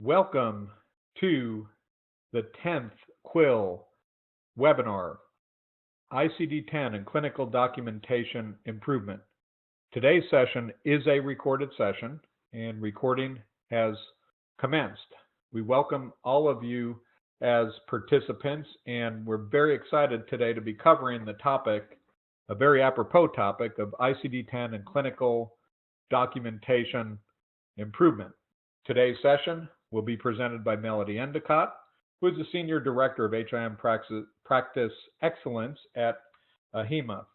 Welcome to the 10th Quill webinar, ICD-10 and Clinical Documentation Improvement. Today's session is a recorded session, and recording has commenced. We welcome all of you as participants, and we're very excited today to be covering the topic, a very apropos topic of ICD-10 and Clinical Documentation Improvement. Today's session will be presented by Melody Endicott, who is the Senior Director of HIM Practice Excellence at HEMA.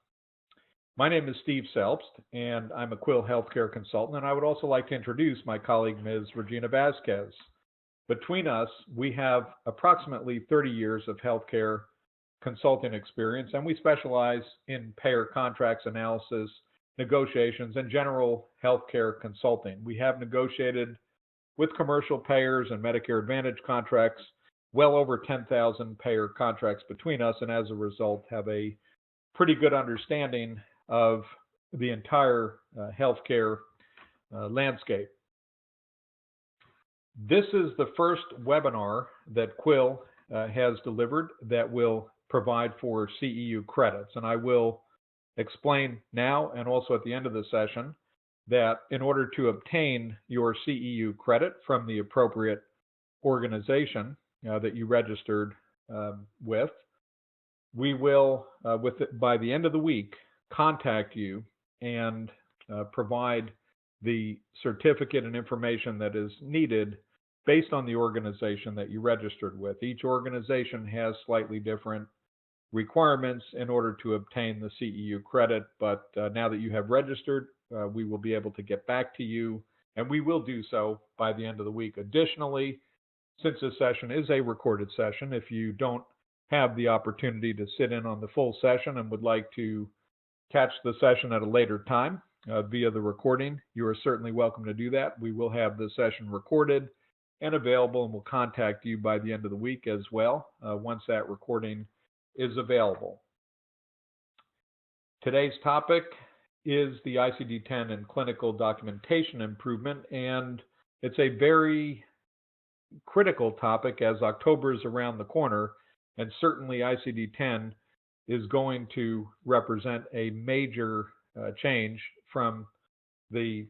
My name is Steve Selbst, and I'm a Quill Healthcare Consultant, and I would also like to introduce my colleague, Ms. Regina Vasquez. Between us, we have approximately 30 years of healthcare consulting experience, and we specialize in payer contracts analysis, negotiations, and general healthcare consulting. We have negotiated with commercial payers and Medicare Advantage contracts, well over 10,000 payer contracts between us, and as a result have a pretty good understanding of the entire healthcare landscape. This is the first webinar that Quill has delivered that will provide for CEU credits, and I will explain now and also at the end of the session that in order to obtain your CEU credit from the appropriate organization that you registered with, we will, by the end of the week, contact you and provide the certificate and information that is needed based on the organization that you registered with. Each organization has slightly different requirements in order to obtain the CEU credit, but now that you have registered, we will be able to get back to you, and we will do so by the end of the week. Additionally, since this session is a recorded session, if you don't have the opportunity to sit in on the full session and would like to catch the session at a later time via the recording, you are certainly welcome to do that. We will have the session recorded and available, and we'll contact you by the end of the week as well once that recording is available. Today's topic is the ICD-10 and clinical documentation improvement, and it's a very critical topic as October is around the corner, and certainly ICD-10 is going to represent a major change from the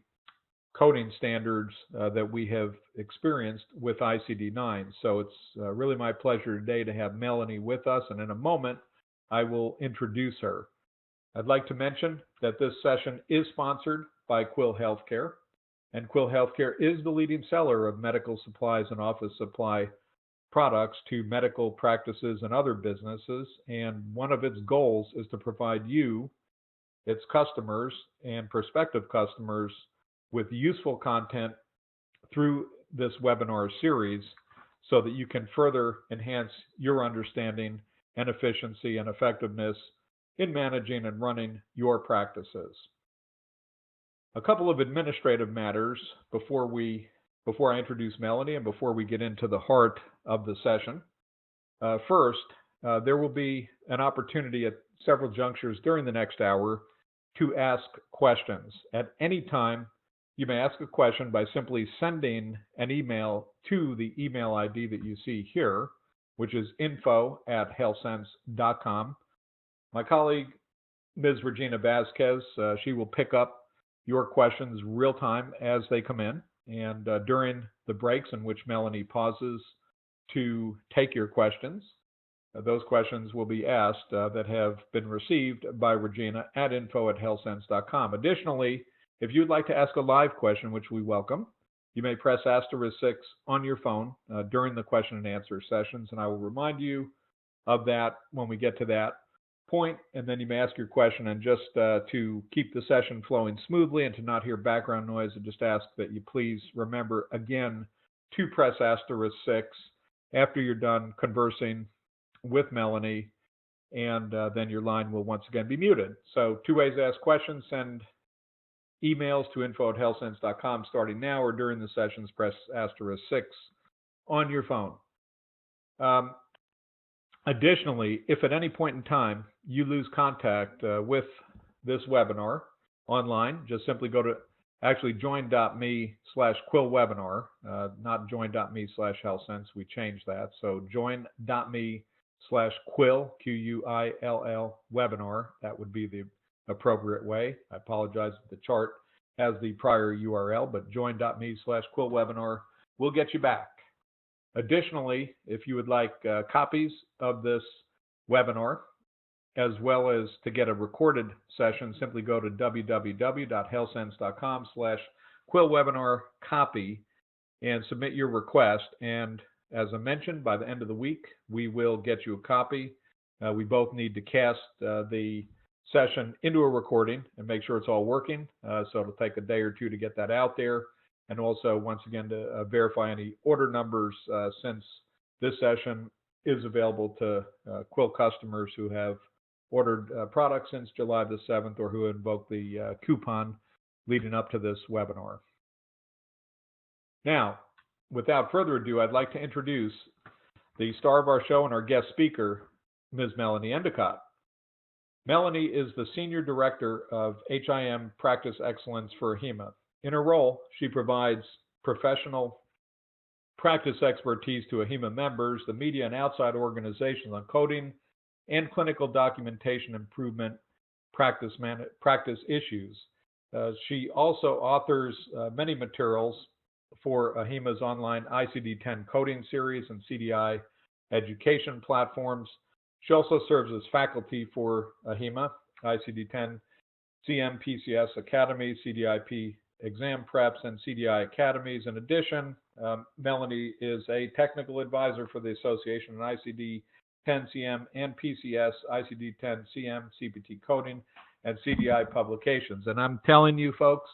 coding standards that we have experienced with ICD-9. So it's really my pleasure today to have Melanie with us, and in a moment I will introduce her. I'd like to mention that this session is sponsored by Quill Healthcare, and Quill Healthcare is the leading seller of medical supplies and office supply products to medical practices and other businesses, and one of its goals is to provide you, its customers and prospective customers, with useful content through this webinar series so that you can further enhance your understanding and efficiency and effectiveness in managing and running your practices. A couple of administrative matters before I introduce Melanie and before we get into the heart of the session. First, there will be an opportunity at several junctures during the next hour to ask questions. At any time, you may ask a question by simply sending an email to the email ID that you see here, which is info@healthsense.com. My colleague, Ms. Regina Vasquez, she will pick up your questions real time as they come in, and during the breaks in which Melanie pauses to take your questions, those questions will be asked that have been received by Regina at info@healthsense.com. Additionally, if you'd like to ask a live question, which we welcome, you may press *6 on your phone during the question and answer sessions, and I will remind you of that when we get to that point, and then you may ask your question. And just to keep the session flowing smoothly and to not hear background noise, I just ask that you please remember again to press *6 after you're done conversing with Melanie, and then your line will once again be muted. So 2 ways to ask questions: send emails to info@healthsense.com starting now, or during the sessions press *6 on your phone. Additionally, if at any point in time you lose contact with this webinar online, just simply go to Actually, join.me/quillwebinar, not join.me/HealthSense. We changed that. So join.me/quill, Q-U-I-L-L, webinar. That would be the appropriate way. I apologize if the chart has the prior URL, but join.me/quill webinar will get you back. Additionally, if you would like copies of this webinar, as well as to get a recorded session, simply go to www.healthsense.com/quill-webinar-copy and submit your request. And as I mentioned, by the end of the week, we will get you a copy. We both need to cast the session into a recording and make sure it's all working. So it'll take a day or two to get that out there. And also, once again, to verify any order numbers, since this session is available to Quill customers who have ordered products since July the 7th or who invoked the coupon leading up to this webinar. Now, without further ado, I'd like to introduce the star of our show and our guest speaker, Ms. Melanie Endicott. Melanie is the Senior Director of HIM Practice Excellence for AHIMA. In her role, she provides professional practice expertise to AHIMA members, the media, and outside organizations on coding and clinical documentation improvement practice issues. She also authors many materials for AHIMA's online ICD-10 coding series and CDI education platforms. She also serves as faculty for AHIMA, ICD-10, CM, PCS Academy, CDIP exam preps, and CDI academies. In addition, Melanie is a technical advisor for the Association in ICD-10 CM and PCS, ICD-10 CM, CPT coding, and CDI publications. And I'm telling you, folks,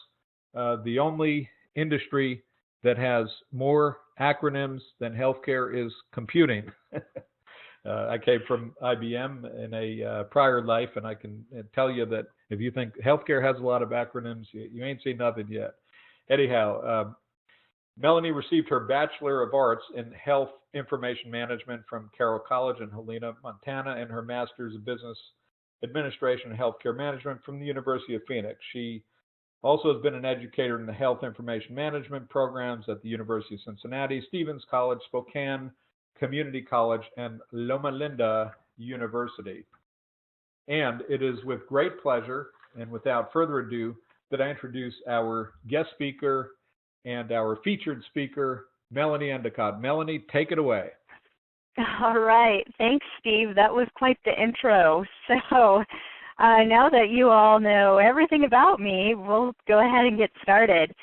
the only industry that has more acronyms than healthcare is computing. I came from IBM in a prior life, and I can tell you that if you think healthcare has a lot of acronyms, you ain't seen nothing yet. Anyhow, Melanie received her Bachelor of Arts in Health Information Management from Carroll College in Helena, Montana, and her Master's of Business Administration and Healthcare Management from the University of Phoenix. She also has been an educator in the Health Information Management programs at the University of Cincinnati, Stevens College, Spokane Community College, and Loma Linda University. And it is with great pleasure and without further ado that I introduce our guest speaker and our featured speaker, Melanie Endicott. Melanie, take it away. All right. Thanks, Steve. That was quite the intro. So now that you all know everything about me, we'll go ahead and get started.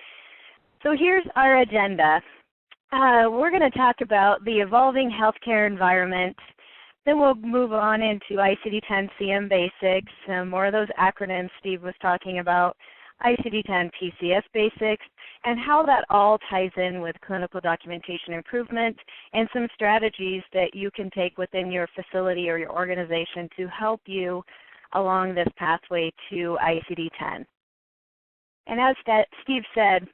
So here's our agenda. We're going to talk about the evolving healthcare environment. Then we'll move on into ICD-10 CM basics, more of those acronyms Steve was talking about, ICD-10 PCS basics, and how that all ties in with clinical documentation improvement and some strategies that you can take within your facility or your organization to help you along this pathway to ICD-10. And as Steve said,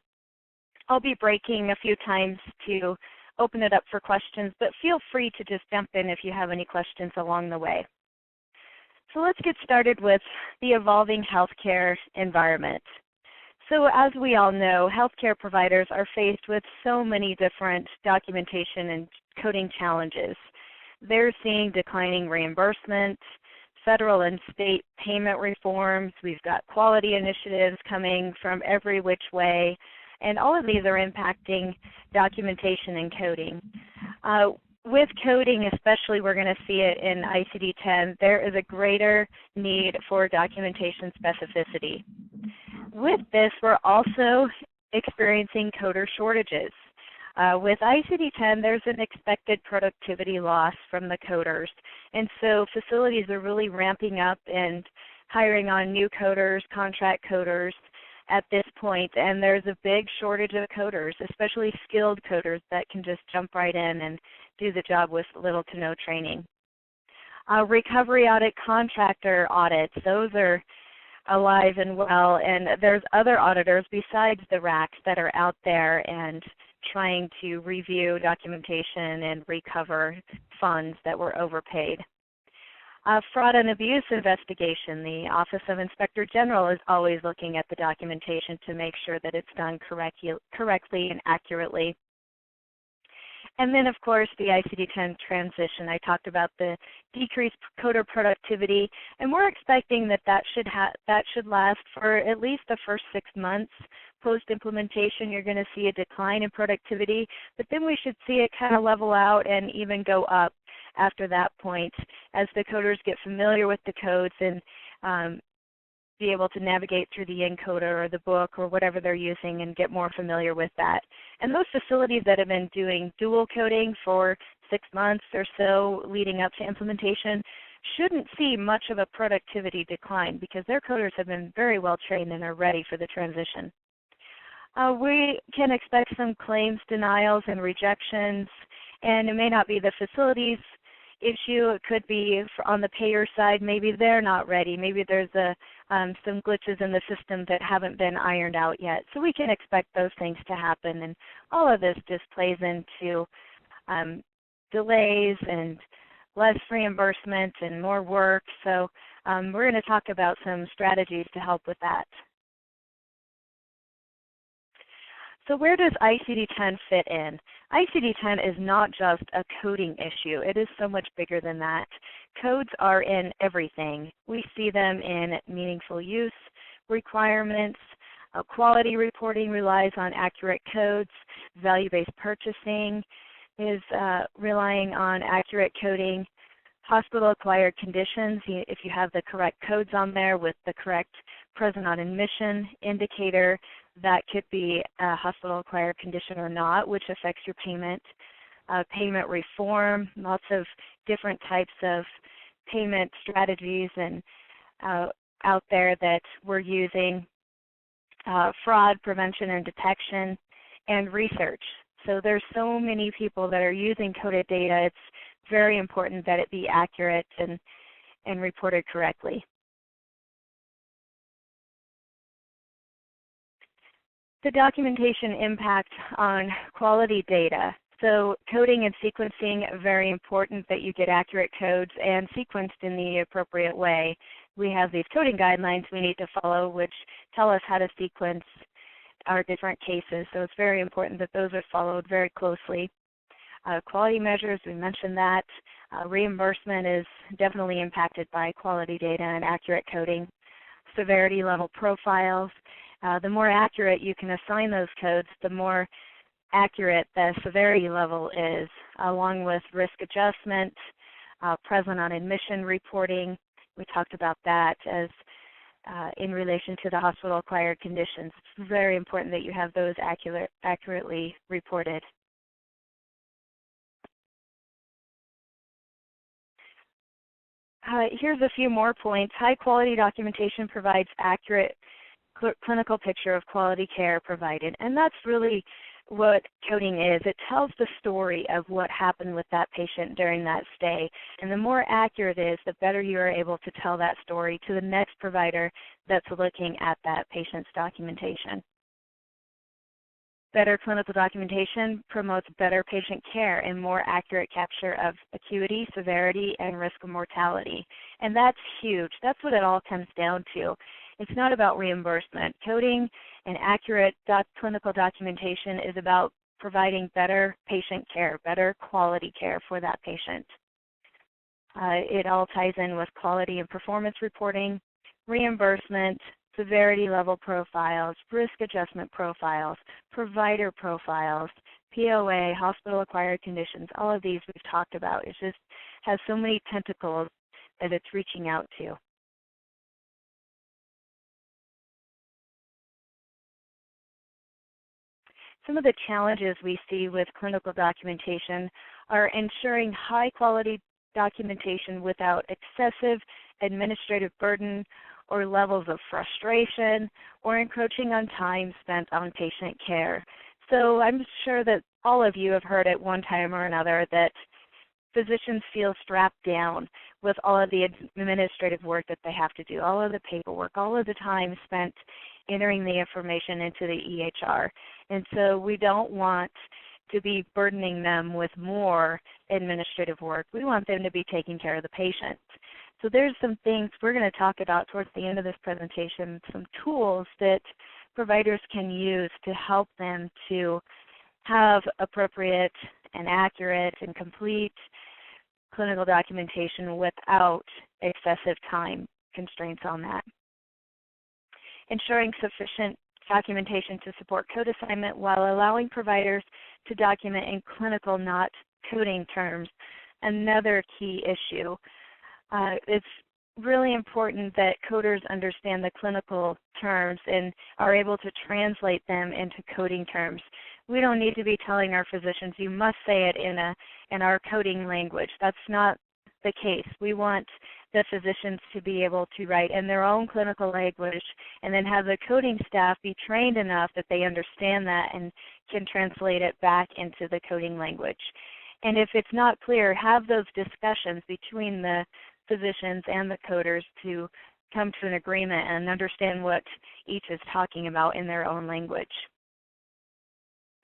I'll be breaking a few times to open it up for questions, but feel free to just jump in if you have any questions along the way. So let's get started with the evolving healthcare environment. So as we all know, healthcare providers are faced with so many different documentation and coding challenges. They're seeing declining reimbursement, federal and state payment reforms. We've got quality initiatives coming from every which way, and all of these are impacting documentation and coding. With coding especially, we're going to see it in ICD-10, there is a greater need for documentation specificity. With this, we're also experiencing coder shortages. With ICD-10, there's an expected productivity loss from the coders, and so facilities are really ramping up and hiring on new coders, contract coders at this point, and there's a big shortage of coders, especially skilled coders that can just jump right in and do the job with little to no training. Recovery audit contractor audits, those are alive and well, and there's other auditors besides the RACs that are out there and trying to review documentation and recover funds that were overpaid. Fraud and abuse investigation. The Office of Inspector General is always looking at the documentation to make sure that it's done correctly and accurately. And then, of course, the ICD-10 transition. I talked about the decreased coder productivity, and we're expecting that that should last for at least the first 6 months. Post-implementation, you're going to see a decline in productivity, but then we should see it kind of level out and even go up after that point as the coders get familiar with the codes and be able to navigate through the encoder or the book or whatever they're using and get more familiar with that. And those facilities that have been doing dual coding for 6 months or so leading up to implementation shouldn't see much of a productivity decline because their coders have been very well trained and are ready for the transition. We can expect some claims denials and rejections, and it may not be the facility's issue. It could be on the payer side. Maybe they're not ready. Maybe there's some glitches in the system that haven't been ironed out yet. So we can expect those things to happen, and all of this just plays into delays and less reimbursement and more work. So we're going to talk about some strategies to help with that. So where does ICD-10 fit in? ICD-10 is not just a coding issue. It is so much bigger than that. Codes are in everything. We see them in meaningful use requirements. Quality reporting relies on accurate codes. Value-based purchasing is relying on accurate coding. Hospital-acquired conditions, if you have the correct codes on there with the correct present on admission indicator, that could be a hospital-acquired condition or not, which affects your payment. Payment reform, lots of different types of payment strategies and out there that we're using. Fraud prevention and detection, and research. So there's so many people that are using coded data. It's very important that it be accurate and reported correctly. The documentation impact on quality data. So coding and sequencing, very important that you get accurate codes and sequenced in the appropriate way. We have these coding guidelines we need to follow which tell us how to sequence our different cases. So it's very important that those are followed very closely. Quality measures, we mentioned that. Reimbursement is definitely impacted by quality data and accurate coding. Severity level profiles. The more accurate you can assign those codes, the more accurate the severity level is, along with risk adjustment, present on admission reporting. We talked about that as in relation to the hospital-acquired conditions. It's very important that you have those accurately reported. Here's a few more points. High-quality documentation provides accurate clinical picture of quality care provided, and that's really what coding is. It tells the story of what happened with that patient during that stay, and the more accurate it is, the better you are able to tell that story to the next provider that's looking at that patient's documentation. Better clinical documentation promotes better patient care and more accurate capture of acuity, severity, and risk of mortality. And that's huge. That's what it all comes down to. It's not about reimbursement. Coding and accurate clinical documentation is about providing better patient care, better quality care for that patient. It all ties in with quality and performance reporting, reimbursement, severity level profiles, risk adjustment profiles, provider profiles, POA, hospital-acquired conditions. All of these we've talked about. It just has so many tentacles that it's reaching out to. Some of the challenges we see with clinical documentation are ensuring high-quality documentation without excessive administrative burden or levels of frustration or encroaching on time spent on patient care. So I'm sure that all of you have heard at one time or another that physicians feel strapped down with all of the administrative work that they have to do, all of the paperwork, all of the time spent entering the information into the EHR. And so we don't want to be burdening them with more administrative work. We want them to be taking care of the patient. So there's some things we're going to talk about towards the end of this presentation, some tools that providers can use to help them to have appropriate and accurate and complete clinical documentation without excessive time constraints on that. Ensuring sufficient documentation to support code assignment while allowing providers to document in clinical, not coding terms. Another key issue. It's really important that coders understand the clinical terms and are able to translate them into coding terms. We don't need to be telling our physicians, you must say it in our coding language. That's not the case. We want the physicians to be able to write in their own clinical language and then have the coding staff be trained enough that they understand that and can translate it back into the coding language. And if it's not clear, have those discussions between the physicians and the coders to come to an agreement and understand what each is talking about in their own language.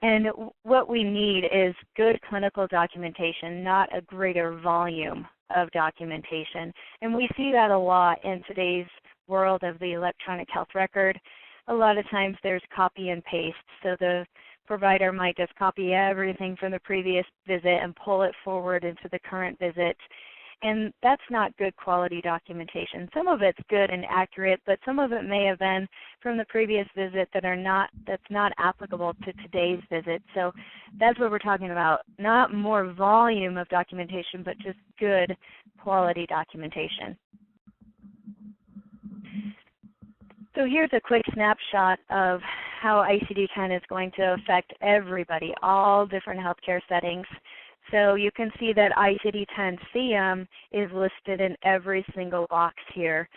And what we need is good clinical documentation, not a greater volume of documentation. And we see that a lot in today's world of the electronic health record. A lot of times there's copy and paste. So the provider might just copy everything from the previous visit and pull it forward into the current visit. And that's not good quality documentation. Some of it's good and accurate, but some of it may have been from the previous visit that's not applicable to today's visit. So that's what we're talking about. Not more volume of documentation, but just good quality documentation. So here's a quick snapshot of how ICD-10 is going to affect everybody, all different healthcare settings. So you can see that ICD-10 CM is listed in every single box here.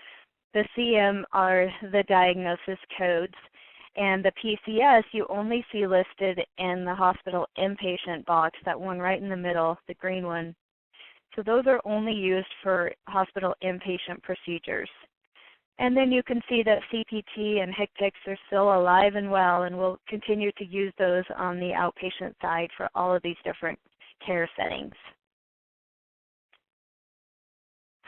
The CM are the diagnosis codes, and the PCS you only see listed in the hospital inpatient box, that one right in the middle, the green one. So those are only used for hospital inpatient procedures. And then you can see that CPT and HCPCS are still alive and well, and we'll continue to use those on the outpatient side for all of these different care settings.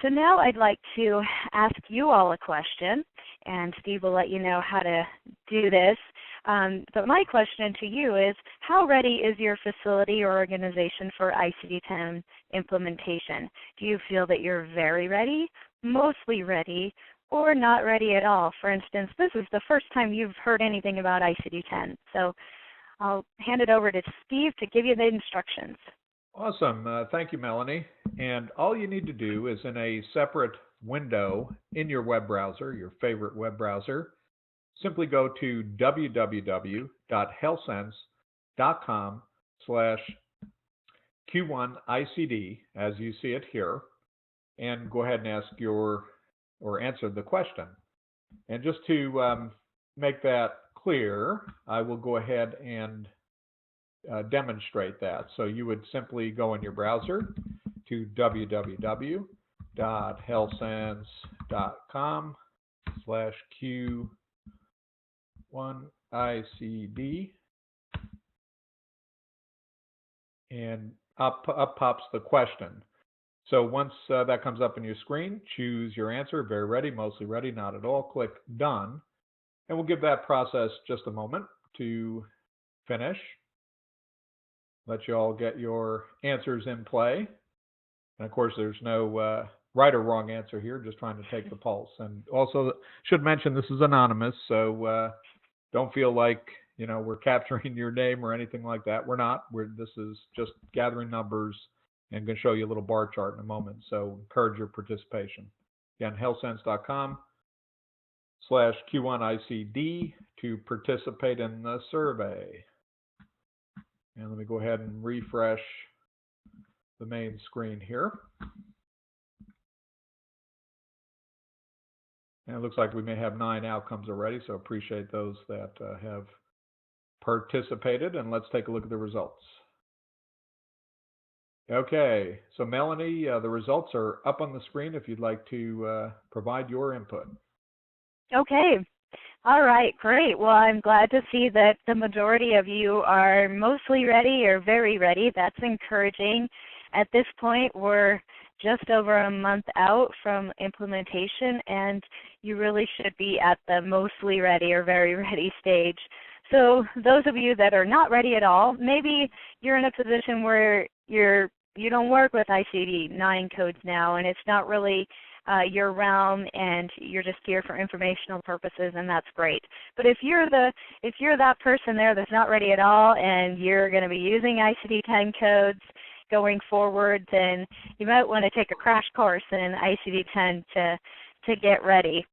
So now I'd like to ask you all a question, and Steve will let you know how to do this. But my question to you is, how ready is your facility or organization for ICD-10 implementation? Do you feel that you're very ready, mostly ready, or not ready at all? For instance, this is the first time you've heard anything about ICD-10. So I'll hand it over to Steve to give you the instructions. Awesome. Thank you, Melanie. And all you need to do is in a separate window in your web browser, your favorite web browser, simply go to www.healthsense.com/Q1ICD, as you see it here, and go ahead and ask or answer the question. And just to make that clear, I will go ahead and demonstrate that. So you would simply go in your browser to www.healthsense.com/Q1ICD, and up pops the question. So once that comes up on your screen, choose your answer, very ready, mostly ready, not at all, click done, and we'll give that process just a moment to finish. Let you all get your answers in play. And of course, there's no right or wrong answer here, just trying to take the pulse. And also should mention this is anonymous, so don't feel like we're capturing your name or anything like that. We're not. This is just gathering numbers and going to show you a little bar chart in a moment. So encourage your participation. Again, healthsense.com/Q1ICD to participate in the survey. And let me go ahead and refresh the main screen here. And it looks like we may have 9 outcomes already, so appreciate those that have participated. And let's take a look at the results. Okay, so Melanie, the results are up on the screen if you'd like to provide your input. Okay. All right, great. Well, I'm glad to see that the majority of you are mostly ready or very ready. That's encouraging. At this point, we're just over a month out from implementation, and you really should be at the mostly ready or very ready stage. So those of you that are not ready at all, maybe you're in a position where you don't work with ICD-9 codes now, and it's not really your realm, and you're just here for informational purposes, and that's great. But if you're that person there that's not ready at all, and you're going to be using ICD-10 codes going forward, then you might want to take a crash course in ICD-10 to get ready.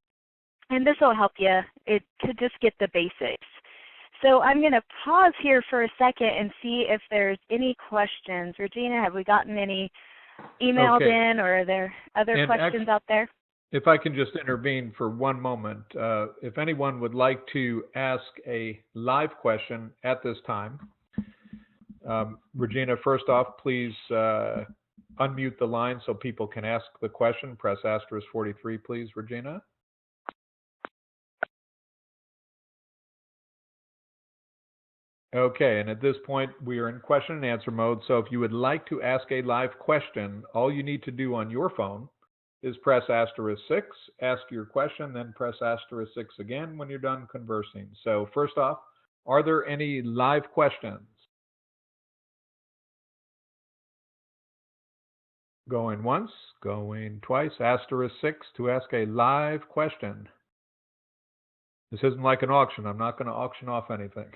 And this will help you to just get the basics. So I'm going to pause here for a second and see if there's any questions. Regina, have we gotten any emailed in, or are there other questions out there? If I can just intervene for one moment, if anyone would like to ask a live question at this time, Regina, first off, please unmute the line so people can ask the question. Press *43, please, Regina. Okay, and at this point, we are in question and answer mode. So if you would like to ask a live question, all you need to do on your phone is press *6, ask your question, then press *6 again when you're done conversing. So first off, are there any live questions? Going once, going twice, *6 to ask a live question. This isn't like an auction. I'm not going to auction off anything.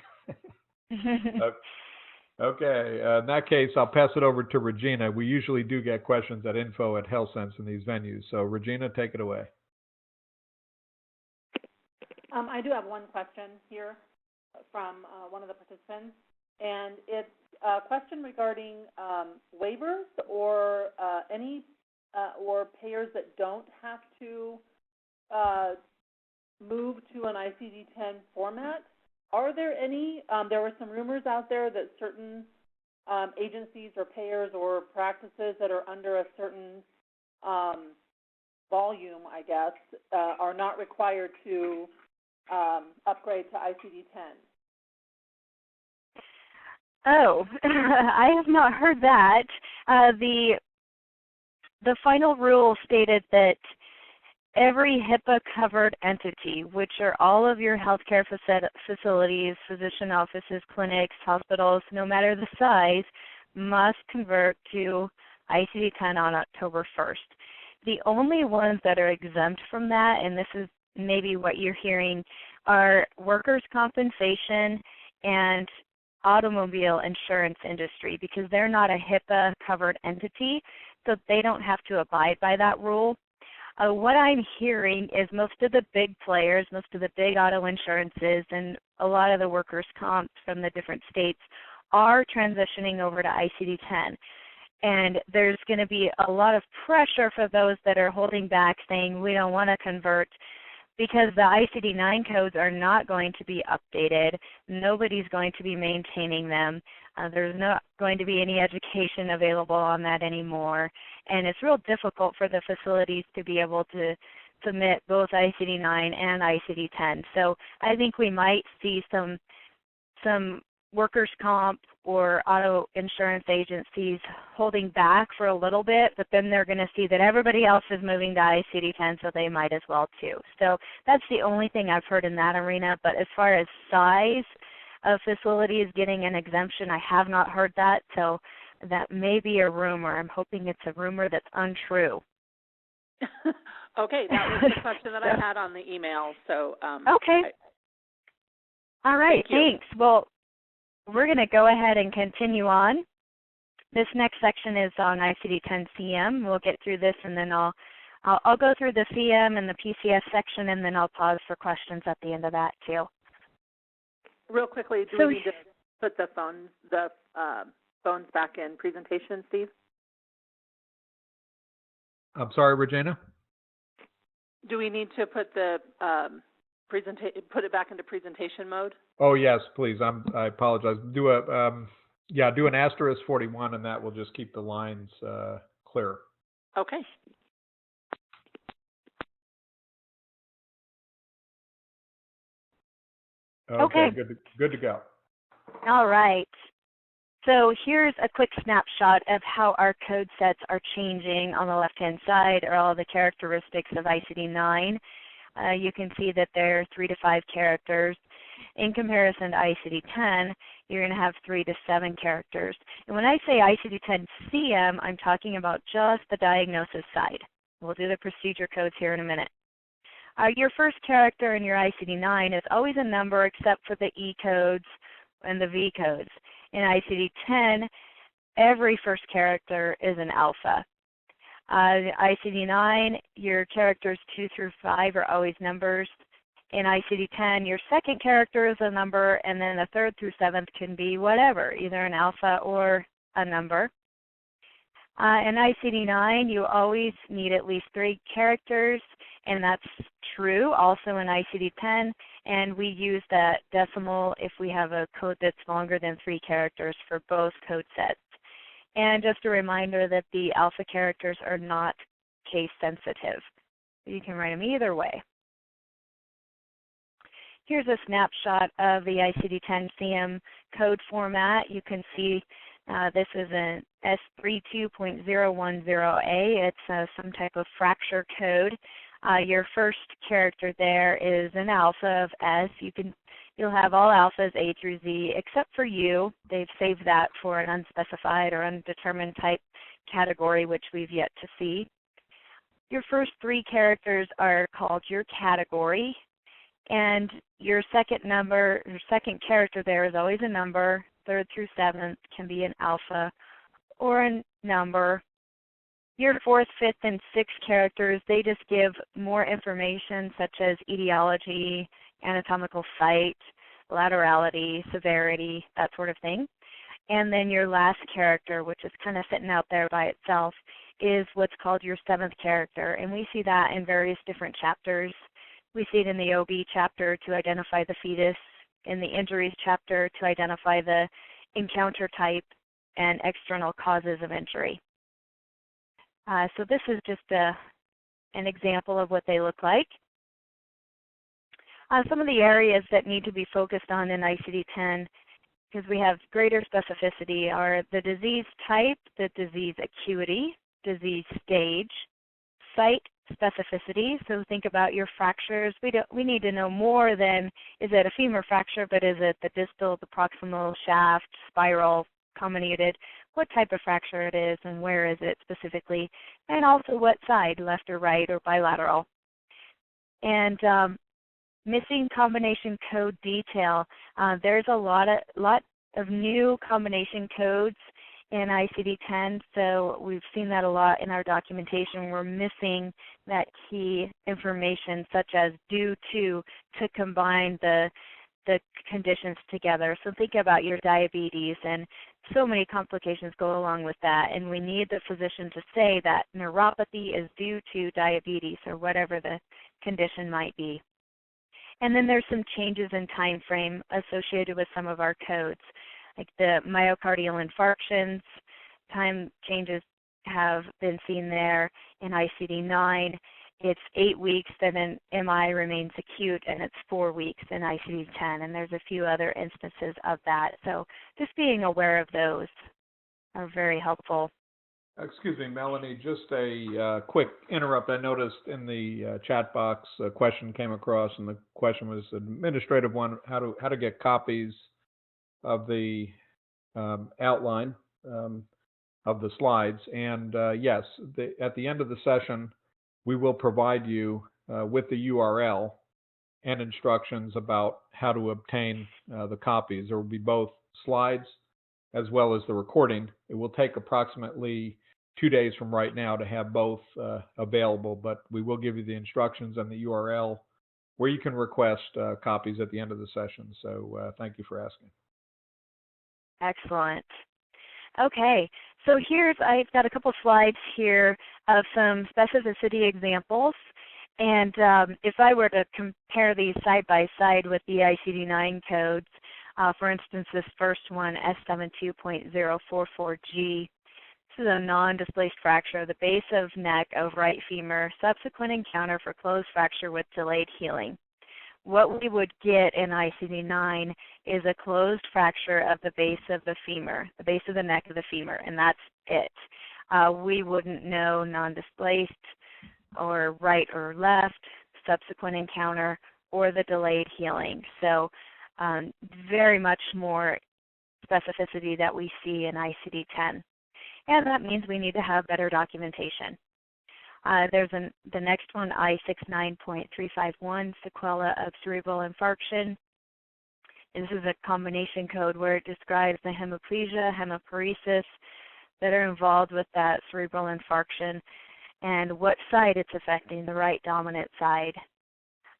Okay, in that case, I'll pass it over to Regina. We usually do get questions at info@HealthSense in these venues. So Regina, take it away. I do have one question here from one of the participants, and it's a question regarding waivers or any or payers that don't have to move to an ICD-10 format. Are there any? There were some rumors out there that certain agencies or payers or practices that are under a certain volume, I guess, are not required to upgrade to ICD-10. Oh, I have not heard that. The final rule stated that every HIPAA-covered entity, which are all of your healthcare facilities, physician offices, clinics, hospitals, no matter the size, must convert to ICD-10 on October 1st. The only ones that are exempt from that, and this is maybe what you're hearing, are workers' compensation and automobile insurance industry, because they're not a HIPAA-covered entity, so they don't have to abide by that rule. What I'm hearing is most of the big players, most of the big auto insurances, and a lot of the workers' comps from the different states are transitioning over to ICD-10. And there's going to be a lot of pressure for those that are holding back, saying we don't want to convert, because the ICD-9 codes are not going to be updated. Nobody's going to be maintaining them. There's not going to be any education available on that anymore. And it's real difficult for the facilities to be able to submit both ICD-9 and ICD-10. So I think we might see some workers' comp or auto insurance agencies holding back for a little bit, but then they're going to see that everybody else is moving to ICD-10, so they might as well too. So that's the only thing I've heard in that arena. But as far as size of facilities getting an exemption, I have not heard that. So that may be a rumor. I'm hoping it's a rumor that's untrue. Okay, that was the question that I had on the email. So okay. All right, thanks. Well, we're going to go ahead and continue on. This next section is on ICD-10 CM. We'll get through this, and then I'll go through the CM and the PCS section, and then I'll pause for questions at the end of that too. Real quickly, do we need to put the phones back in presentation, Steve? I'm sorry, Regina? Do we need to put the put it back into presentation mode? Oh yes, please. I apologize. Do an *41, and that will just keep the lines clear. Okay. Okay. Good to go. All right. So here's a quick snapshot of how our code sets are changing. On the left-hand side are all the characteristics of ICD-9. You can see that there are 3 to 5 characters. In comparison to ICD-10, you're going to have 3 to 7 characters. And when I say ICD-10-CM, I'm talking about just the diagnosis side. We'll do the procedure codes here in a minute. Your first character in your ICD-9 is always a number except for the E codes and the V codes. In ICD-10, every first character is an alpha. ICD-9, your characters 2 through 5 are always numbers. In ICD-10, your second character is a number, and then the 3rd through 7th can be whatever, either an alpha or a number. In ICD-9, you always need at least 3 characters, and that's true also in ICD-10, and we use that decimal if we have a code that's longer than 3 characters for both code sets. And just a reminder that the alpha characters are not case sensitive. You can write them either way. Here's a snapshot of the ICD-10-CM code format. You can see this is an S32.010A. It's some type of fracture code. Your first character there is an alpha of S. You'll have all alphas A through Z except for U. They've saved that for an unspecified or undetermined type category, which we've yet to see. Your first 3 characters are called your category, and your second character there is always a number. 3rd through 7th can be an alpha or a number. Your 4th, 5th, and 6th characters, they just give more information such as etiology, anatomical site, laterality, severity, that sort of thing. And then your last character, which is kind of sitting out there by itself, is what's called your 7th character. And we see that in various different chapters. We see it in the OB chapter to identify the fetus, in the injuries chapter to identify the encounter type and external causes of injury. So this is just an example of what they look like. Some of the areas that need to be focused on in ICD-10, because we have greater specificity, are the disease type, the disease acuity, disease stage, site specificity. So think about your fractures. We need to know more than, is it a femur fracture, but is it the distal, the proximal, shaft, spiral, comminuted, what type of fracture it is and where is it specifically, and also what side, left or right or bilateral. And missing combination code detail. There's a lot of new combination codes in ICD-10, so we've seen that a lot in our documentation. We're missing that key information such as due to combine the conditions together. So think about your diabetes, and so many complications go along with that, and we need the physician to say that neuropathy is due to diabetes or whatever the condition might be. And then there's some changes in time frame associated with some of our codes, like the myocardial infarctions. Time changes have been seen there in ICD-9. It's 8 weeks, then an MI remains acute, and it's 4 weeks in ICD-10, and there's a few other instances of that. So just being aware of those are very helpful. Excuse me, Melanie, just a quick interrupt. I noticed in the chat box a question came across, and the question was an administrative one, how to get copies of the outline of the slides. And yes, at the end of the session, we will provide you with the URL and instructions about how to obtain the copies. There will be both slides as well as the recording. It will take approximately 2 days from right now to have both available, but we will give you the instructions and the URL where you can request copies at the end of the session. So thank you for asking. Excellent. Okay, so I've got a couple slides here of some specificity examples. And if I were to compare these side by side with the ICD-9 codes, for instance, this first one, S72.044G, this is a non-displaced fracture of the base of neck of right femur, subsequent encounter for closed fracture with delayed healing. what we would get in ICD-9 is a closed fracture of the base of the femur, the base of the neck of the femur, and that's it. We wouldn't know non-displaced or right or left, subsequent encounter, or the delayed healing. So very much more specificity that we see in ICD-10. And that means we need to have better documentation. There's the next one, I69.351, sequela of cerebral infarction. And this is a combination code where it describes the hemiplegia, hemiparesis that are involved with that cerebral infarction and what side it's affecting, the right dominant side.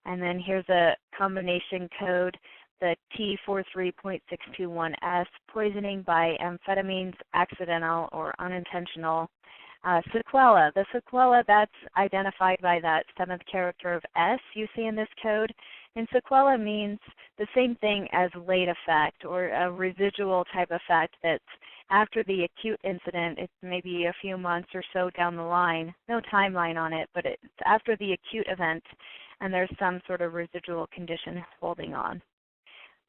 And then here's a combination code, the T43.621S, poisoning by amphetamines, accidental or unintentional. Sequela, the sequela, that's identified by that seventh character of S you see in this code. And sequela means the same thing as late effect or a residual type effect that's after the acute incident. It's maybe a few months or so down the line. No timeline on it, but it's after the acute event and there's some sort of residual condition holding on.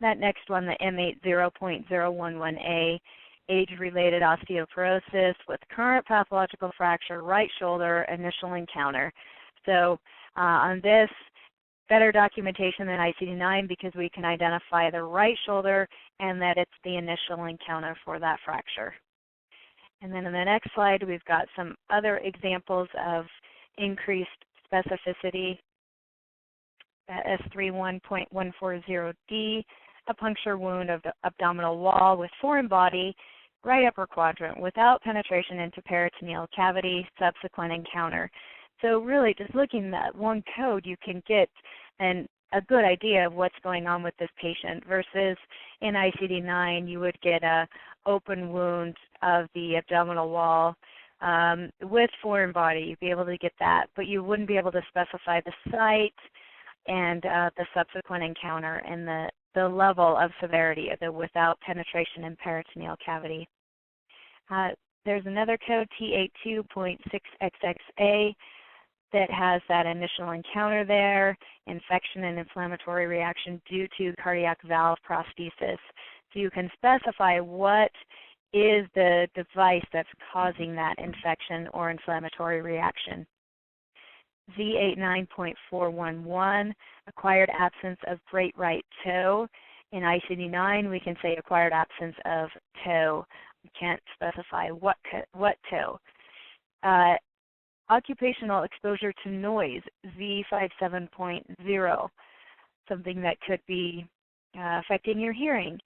That next one, the M80.011A, age-related osteoporosis with current pathological fracture, right shoulder, initial encounter. So on this, better documentation than ICD-9 because we can identify the right shoulder and that it's the initial encounter for that fracture. And then in the next slide, we've got some other examples of increased specificity. S31.140D, a puncture wound of the abdominal wall with foreign body, right upper quadrant, without penetration into peritoneal cavity, subsequent encounter. So really, just looking at that one code, you can get a good idea of what's going on with this patient versus in ICD-9, you would get a open wound of the abdominal wall with foreign body. You'd be able to get that, but you wouldn't be able to specify the site and the subsequent encounter and the level of severity of the without penetration in peritoneal cavity. There's another code, T82.6XXA, that has that initial encounter there, infection and inflammatory reaction due to cardiac valve prosthesis. So you can specify what is the device that's causing that infection or inflammatory reaction. Z89.411, acquired absence of great right toe. In ICD-9, we can say acquired absence of toe. We can't specify what toe. Occupational exposure to noise, Z57.0, something that could be affecting your hearing.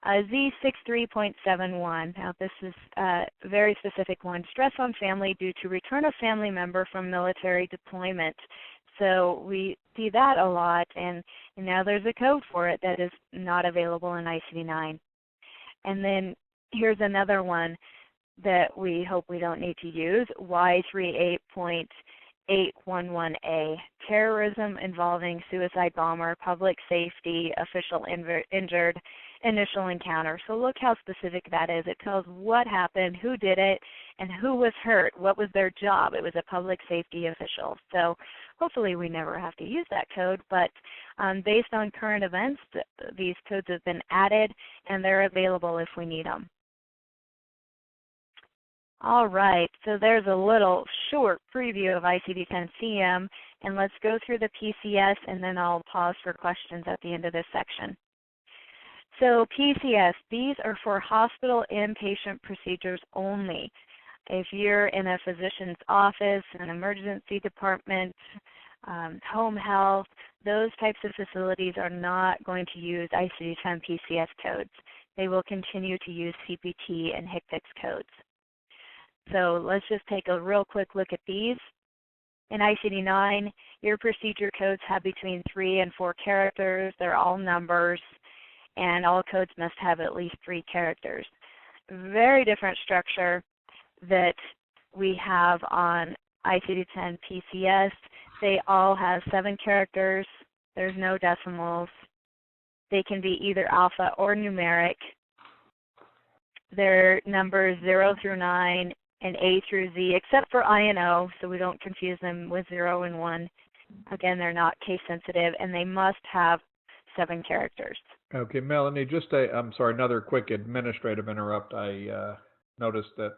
Z63.71, now this is a very specific one, stress on family due to return of family member from military deployment. So we see that a lot, and now there's a code for it that is not available in ICD-9. And then here's another one that we hope we don't need to use, Y38.811A, terrorism involving suicide bomber, public safety, official injured, initial encounter. So look how specific that is. It tells what happened, who did it, and who was hurt, what was their job. It was a public safety official. So hopefully we never have to use that code, but based on current events, these codes have been added and they're available if we need them. All right, so there's a little short preview of ICD-10-CM, and let's go through the PCS, and then I'll pause for questions at the end of this section. So PCS, these are for hospital inpatient procedures only. If you're in a physician's office, an emergency department, home health, those types of facilities are not going to use ICD-10 PCS codes. They will continue to use CPT and HCPCS codes. So let's just take a real quick look at these. In ICD-9, your procedure codes have between 3 and 4 characters. They're all numbers, and all codes must have at least 3 characters. Very different structure that we have on ICD-10 PCS. They all have 7 characters. There's no decimals. They can be either alpha or numeric. They're numbers 0 through 9 and A through Z, except for I and O, so we don't confuse them with 0 and 1. Again, they're not case sensitive, and they must have 7 characters. Okay, Melanie, I'm sorry, another quick administrative interrupt. I noticed that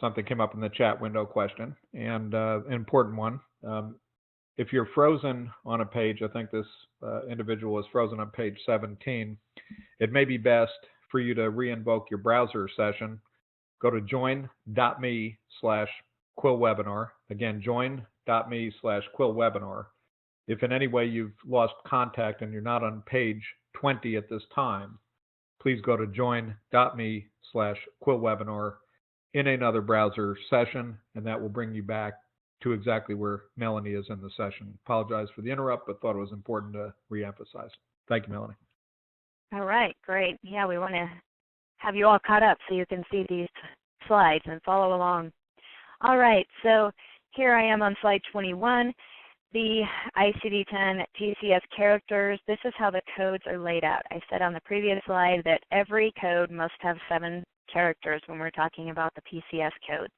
something came up in the chat window question, and an important one. If you're frozen on a page, I think this individual is frozen on page 17, it may be best for you to re-invoke your browser session. Go to join.me/quillwebinar. Again, join.me/quillwebinar. If in any way you've lost contact and you're not on page 20 at this time, please go to join.me/quillwebinar in another browser session, and that will bring you back to exactly where Melanie is in the session. Apologize for the interrupt, but thought it was important to reemphasize. Thank you, Melanie. All right, great. Yeah, we want to have you all caught up so you can see these slides and follow along. All right, so here I am on slide 21. The ICD-10 PCS characters, this is how the codes are laid out. I said on the previous slide that every code must have 7 characters when we're talking about the PCS codes.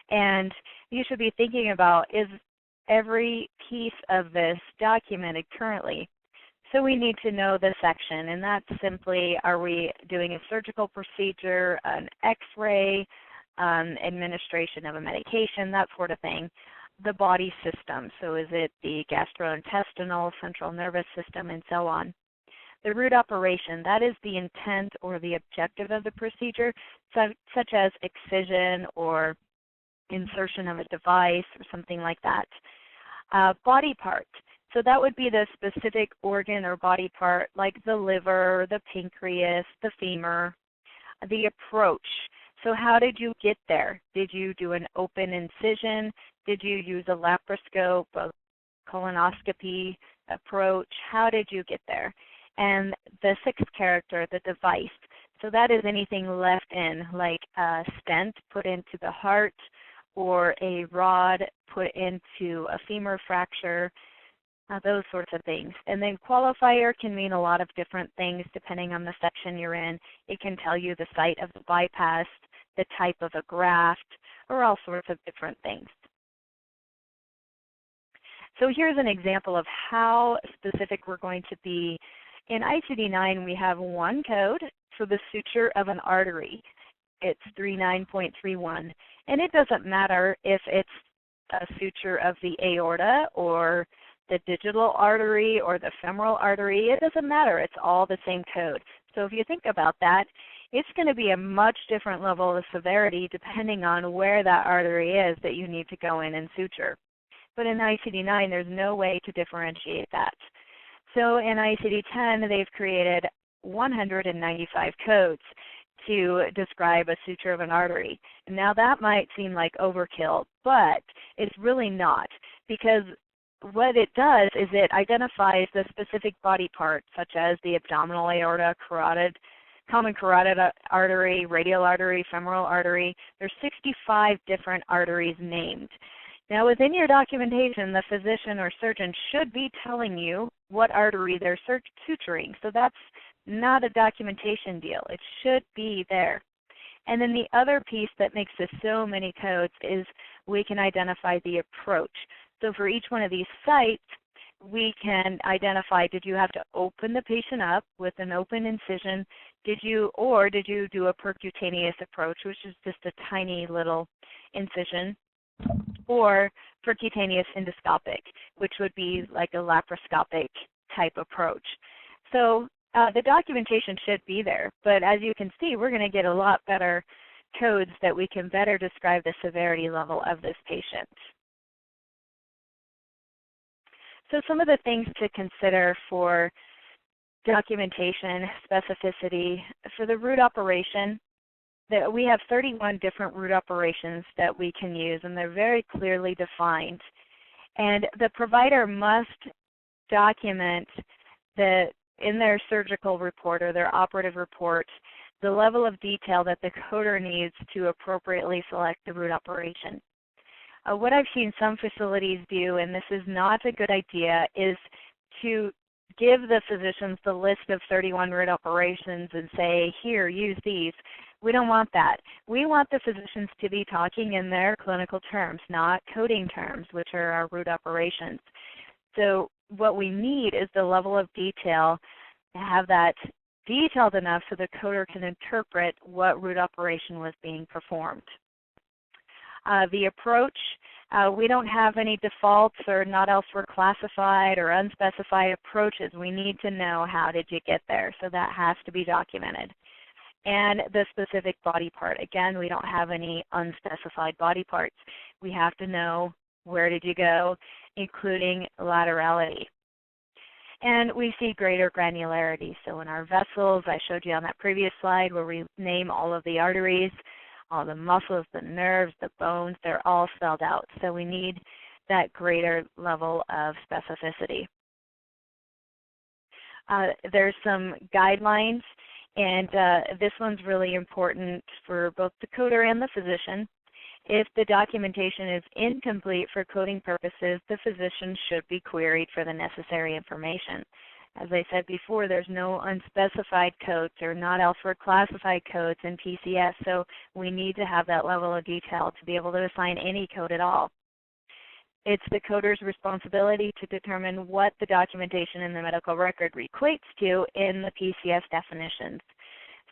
And you should be thinking about, is every piece of this documented currently? So we need to know the section, and that's simply, are we doing a surgical procedure, an x-ray, administration of a medication, that sort of thing. The body system, so is it the gastrointestinal, central nervous system, and so on. The root operation, that is the intent or the objective of the procedure, such as excision or insertion of a device or something like that. Body part, so that would be the specific organ or body part like the liver, the pancreas, the femur. The approach, so how did you get there? Did you do an open incision? Did you use a laparoscope, a colonoscopy approach? How did you get there? And the 6th character, the device, so that is anything left in, like a stent put into the heart or a rod put into a femur fracture, those sorts of things. And then qualifier can mean a lot of different things depending on the section you're in. It can tell you the site of the bypass, the type of a graft, or all sorts of different things. So here's an example of how specific we're going to be. In ICD-9, we have 1 code for the suture of an artery. It's 39.31. And it doesn't matter if it's a suture of the aorta or the digital artery or the femoral artery. It doesn't matter. It's all the same code. So if you think about that, it's going to be a much different level of severity depending on where that artery is that you need to go in and suture. But in ICD-9, there's no way to differentiate that. So in ICD-10, they've created 195 codes to describe a suture of an artery. Now that might seem like overkill, but it's really not, because what it does is it identifies the specific body part, such as the abdominal aorta, common carotid artery, radial artery, femoral artery. There's 65 different arteries named. Now within your documentation, the physician or surgeon should be telling you what artery they're suturing. So that's not a documentation deal. It should be there. And then the other piece that makes this so many codes is we can identify the approach. So for each one of these sites, we can identify, did you have to open the patient up with an open incision? Did you do a percutaneous approach, which is just a tiny little incision, or percutaneous endoscopic, which would be like a laparoscopic type approach. So the documentation should be there, but as you can see, we're going to get a lot better codes that we can better describe the severity level of this patient. So some of the things to consider for documentation, specificity, for the root operation, that we have 31 different root operations that we can use, and they're very clearly defined. And the provider must document in their surgical report or their operative report the level of detail that the coder needs to appropriately select the root operation. What I've seen some facilities do, and this is not a good idea, is to give the physicians the list of 31 root operations and say, here, use these. We don't want that. We want the physicians to be talking in their clinical terms, not coding terms, which are our root operations. So what we need is the level of detail to have that detailed enough so the coder can interpret what root operation was being performed. The approach, we don't have any defaults or not elsewhere classified or unspecified approaches. We need to know how did you get there, so that has to be documented. And the specific body part. Again, we don't have any unspecified body parts. We have to know where did you go, including laterality. And we see greater granularity. So in our vessels, I showed you on that previous slide where we name all of the arteries, all the muscles, the nerves, the bones, they're all spelled out. So we need that greater level of specificity. There's some guidelines, and this one's really important for both the coder and the physician. If the documentation is incomplete for coding purposes, the physician should be queried for the necessary information. As I said before, there's no unspecified codes or not elsewhere classified codes in PCS, so we need to have that level of detail to be able to assign any code at all. It's the coder's responsibility to determine what the documentation in the medical record equates to in the PCS definitions.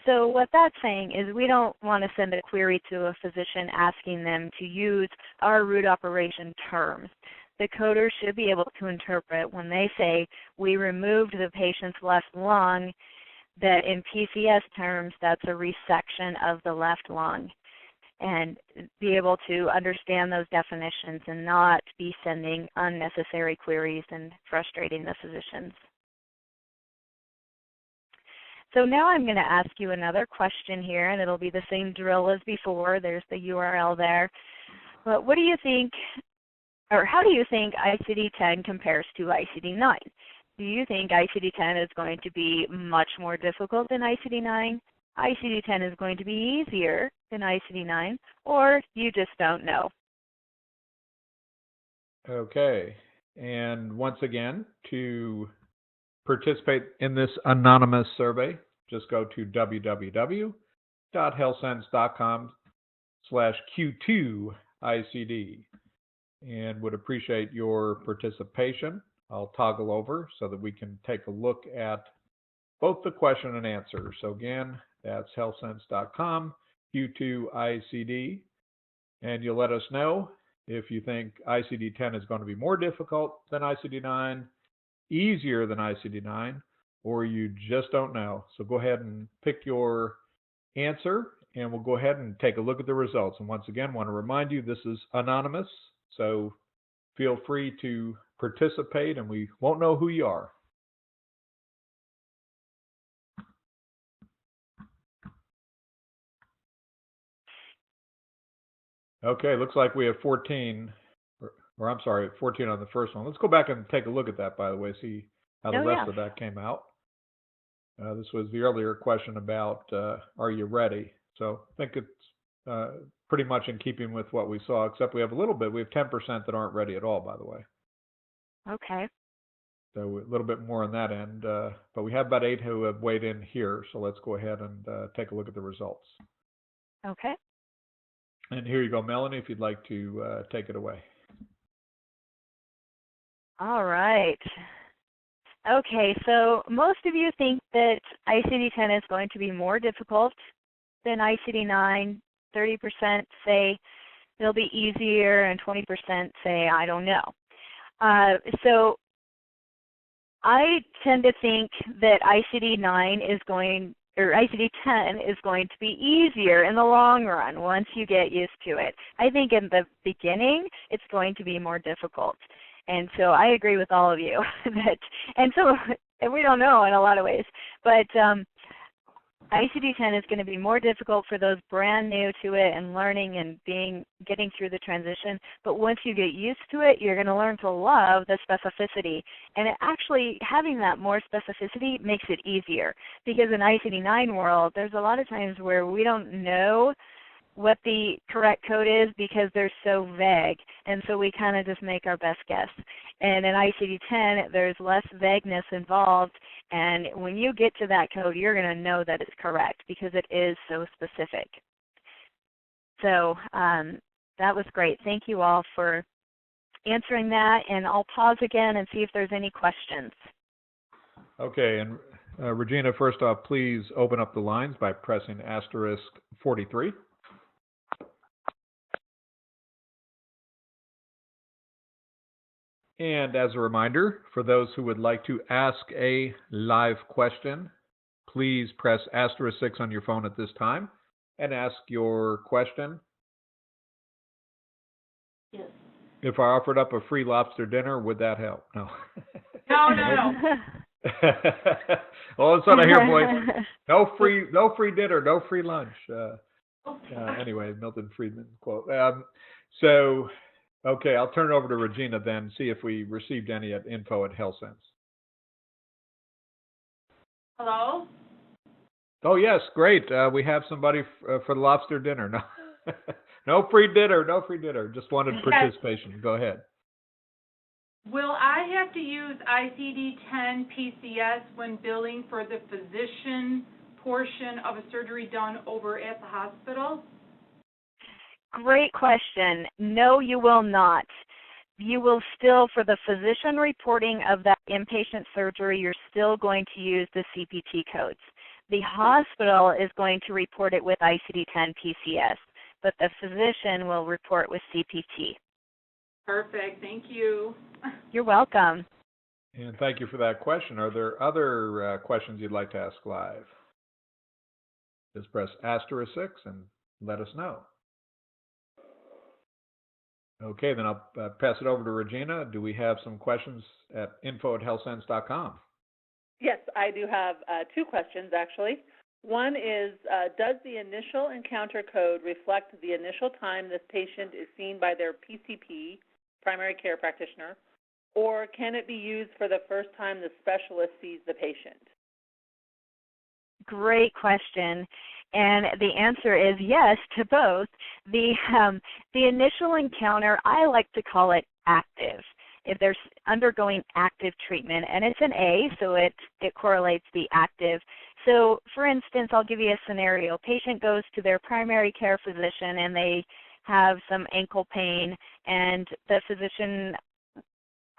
So what that's saying is we don't want to send a query to a physician asking them to use our root operation terms. The coder should be able to interpret when they say we removed the patient's left lung, that in PCS terms that's a resection of the left lung, and be able to understand those definitions and not be sending unnecessary queries and frustrating the physicians. So now I'm going to ask you another question here, and it'll be the same drill as before. There's the URL there. But what do you think, or how do you think ICD-10 compares to ICD-9? Do you think ICD-10 is going to be much more difficult than ICD-9? ICD-10 is going to be easier than ICD-9, or you just don't know? Okay, and once again, to participate in this anonymous survey, just go to www.healthsense.com/Q2ICD, and would appreciate your participation. I'll toggle over so that we can take a look at both the question and answer. So again, that's healthsense.com/Q2ICD, and you'll let us know if you think ICD-10 is going to be more difficult than ICD-9, easier than ICD-9, or you just don't know. So go ahead and pick your answer, and we'll go ahead and take a look at the results. And once again, want to remind you this is anonymous, so feel free to participate, and we won't know who you are. Okay, looks like we have 14, or I'm sorry, 14 on the first one. Let's go back and take a look at that, by the way, see how the rest of that came out. This was the earlier question about are you ready? So I think it's pretty much in keeping with what we saw, except we have a little bit. We have 10% that aren't ready at all, by the way. Okay. So a little bit more on that end. But we have about 8 who have weighed in here. So let's go ahead and take a look at the results. Okay. And here you go, Melanie, if you'd like to take it away. All right. Okay, so most of you think that ICD-10 is going to be more difficult than ICD-9. 30% say it'll be easier, and 20% say, I don't know. So I tend to think that ICD-10 is going to be easier in the long run once you get used to it. I think in the beginning, it's going to be more difficult. And so I agree with all of you and we don't know in a lot of ways, but ICD-10 is going to be more difficult for those brand new to it and learning and getting through the transition. But once you get used to it, you're going to learn to love the specificity. And actually having that more specificity makes it easier, because in ICD-9 world, there's a lot of times where we don't know what the correct code is because they're so vague, and so we kind of just make our best guess. And in ICD-10, there's less vagueness involved, and when you get to that code, you're going to know that it's correct because it is so specific. So that was great. Thank you all for answering that, and I'll pause again and see if there's any questions. Okay, and Regina, first off, please open up the lines by pressing *43. And as a reminder, for those who would like to ask a live question, please press *6 on your phone at this time and ask your question. Yes. If I offered up a free lobster dinner, would that help? No. No. Well, that's what I hear, boys. No free dinner, no free lunch. Anyway, Milton Friedman quote. Okay, I'll turn it over to Regina then, see if we received any at info@HealthSense. Hello? Oh, yes, great. We have somebody for the lobster dinner. No, no free dinner. Just wanted participation. Go ahead. Will I have to use ICD-10 PCS when billing for the physician portion of a surgery done over at the hospital? Great question. No, you will not. You will still, for the physician reporting of that inpatient surgery, you're still going to use the CPT codes. The hospital is going to report it with ICD-10 PCS, but the physician will report with CPT. Perfect. Thank you. You're welcome. And thank you for that question. Are there other questions you'd like to ask live? Just press *6 and let us know. Okay, then I'll pass it over to Regina. Do we have some questions at info@healthsense.com? Yes, I do have two questions, actually. One is, does the initial encounter code reflect the initial time this patient is seen by their PCP, primary care practitioner, or can it be used for the first time the specialist sees the patient? Great question. And the answer is yes to both. The initial encounter, I like to call it active. If they're undergoing active treatment, and it's an A, so it correlates the active. So, for instance, I'll give you a scenario. Patient goes to their primary care physician, and they have some ankle pain, and the physician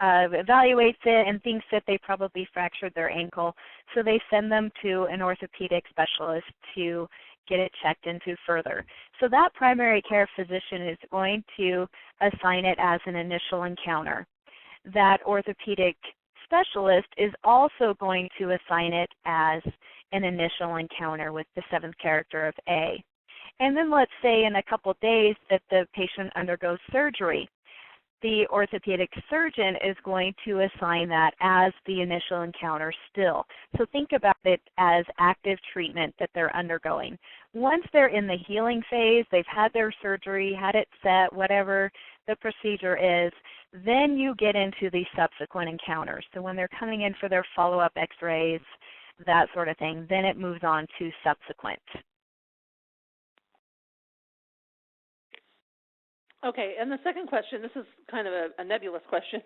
evaluates it and thinks that they probably fractured their ankle. So they send them to an orthopedic specialist to get it checked into further. So that primary care physician is going to assign it as an initial encounter. That orthopedic specialist is also going to assign it as an initial encounter with the seventh character of A. And then let's say in a couple days that the patient undergoes surgery. The orthopedic surgeon is going to assign that as the initial encounter still. So think about it as active treatment that they're undergoing. Once they're in the healing phase, they've had their surgery, had it set, whatever the procedure is, then you get into the subsequent encounters. So when they're coming in for their follow-up x-rays, that sort of thing, then it moves on to subsequent. Okay, and the second question, this is kind of a nebulous question,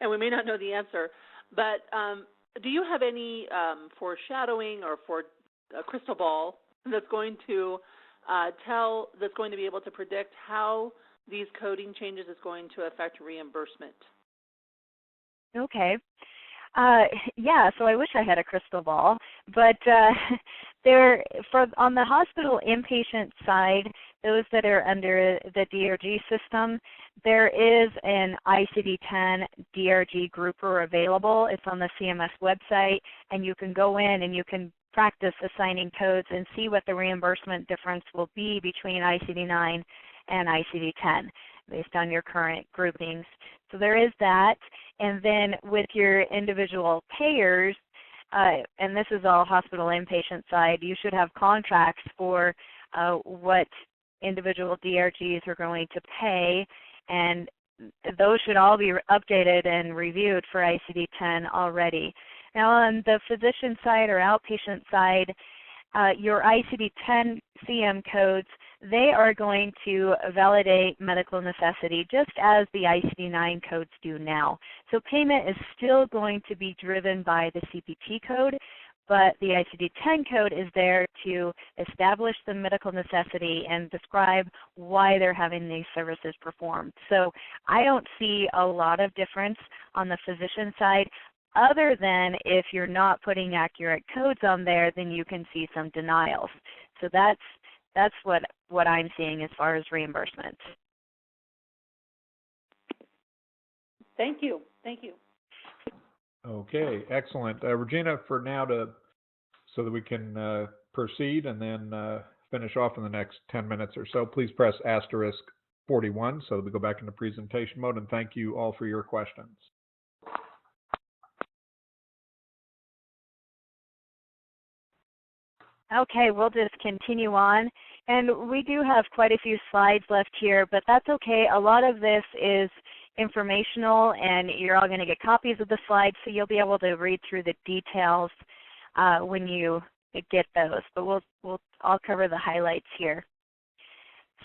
and we may not know the answer, but do you have any foreshadowing or for a crystal ball that's going to that's going to be able to predict how these coding changes is going to affect reimbursement? Okay. Yeah, so I wish I had a crystal ball, but on the hospital inpatient side, those that are under the DRG system, there is an ICD-10 DRG grouper available. It's on the CMS website, and you can go in and you can practice assigning codes and see what the reimbursement difference will be between ICD-9 and ICD-10 based on your current groupings. So there is that. And then with your individual payers, and this is all hospital inpatient side, you should have contracts for what individual DRGs are going to pay, and those should all be updated and reviewed for ICD-10 already. Now on the physician side or outpatient side, your ICD-10 CM codes, they are going to validate medical necessity just as the ICD-9 codes do now. So payment is still going to be driven by the CPT code, but the ICD-10 code is there to establish the medical necessity and describe why they're having these services performed. So I don't see a lot of difference on the physician side, other than if you're not putting accurate codes on there, then you can see some denials. So that's what I'm seeing as far as reimbursement. Thank you. Thank you. Okay, excellent. Regina, for now, so that we can proceed and then finish off in the next 10 minutes or so, please press *41 so that we go back into presentation mode, and thank you all for your questions. Okay, we'll just continue on. And we do have quite a few slides left here, but that's okay. A lot of this is informational, and you're all going to get copies of the slides, so you'll be able to read through the details when you get those. But I'll cover the highlights here.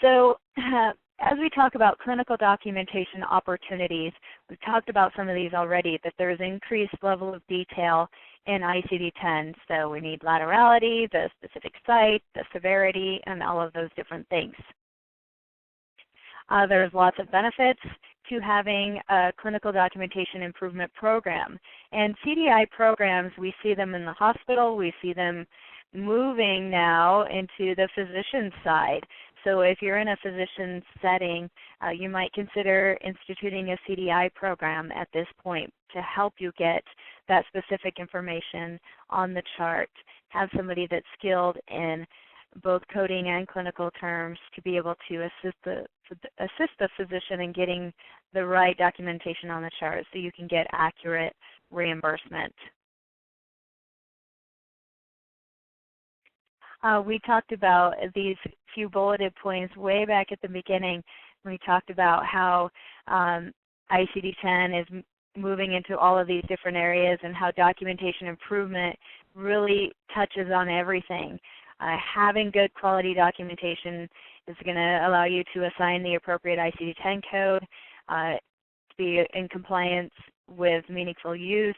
So as we talk about clinical documentation opportunities, we've talked about some of these already, that there's increased level of detail in ICD-10. So we need laterality, the specific site, the severity, and all of those different things. There's lots of benefits to having a clinical documentation improvement program. And CDI programs, we see them in the hospital, we see them moving now into the physician side. So if you're in a physician setting, you might consider instituting a CDI program at this point to help you get that specific information on the chart. Have somebody that's skilled in both coding and clinical terms to be able to assist the physician in getting the right documentation on the chart so you can get accurate reimbursement. We talked about these few bulleted points way back at the beginning. We talked about how ICD-10 is moving into all of these different areas and how documentation improvement really touches on everything. Having good quality documentation is going to allow you to assign the appropriate ICD-10 code, to be in compliance with meaningful use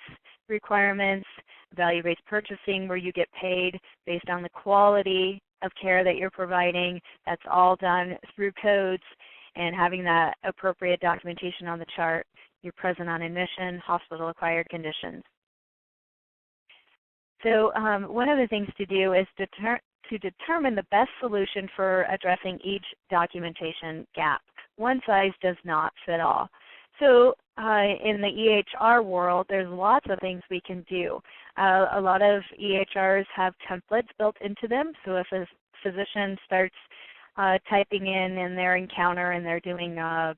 requirements, value-based purchasing where you get paid based on the quality of care that you're providing. That's all done through codes, and having that appropriate documentation on the chart. You're present on admission, hospital-acquired conditions. So one of the things to do is to determine the best solution for addressing each documentation gap. One size does not fit all. So in the EHR world, there's lots of things we can do. A lot of EHRs have templates built into them. So if a physician starts typing in their encounter and they're doing a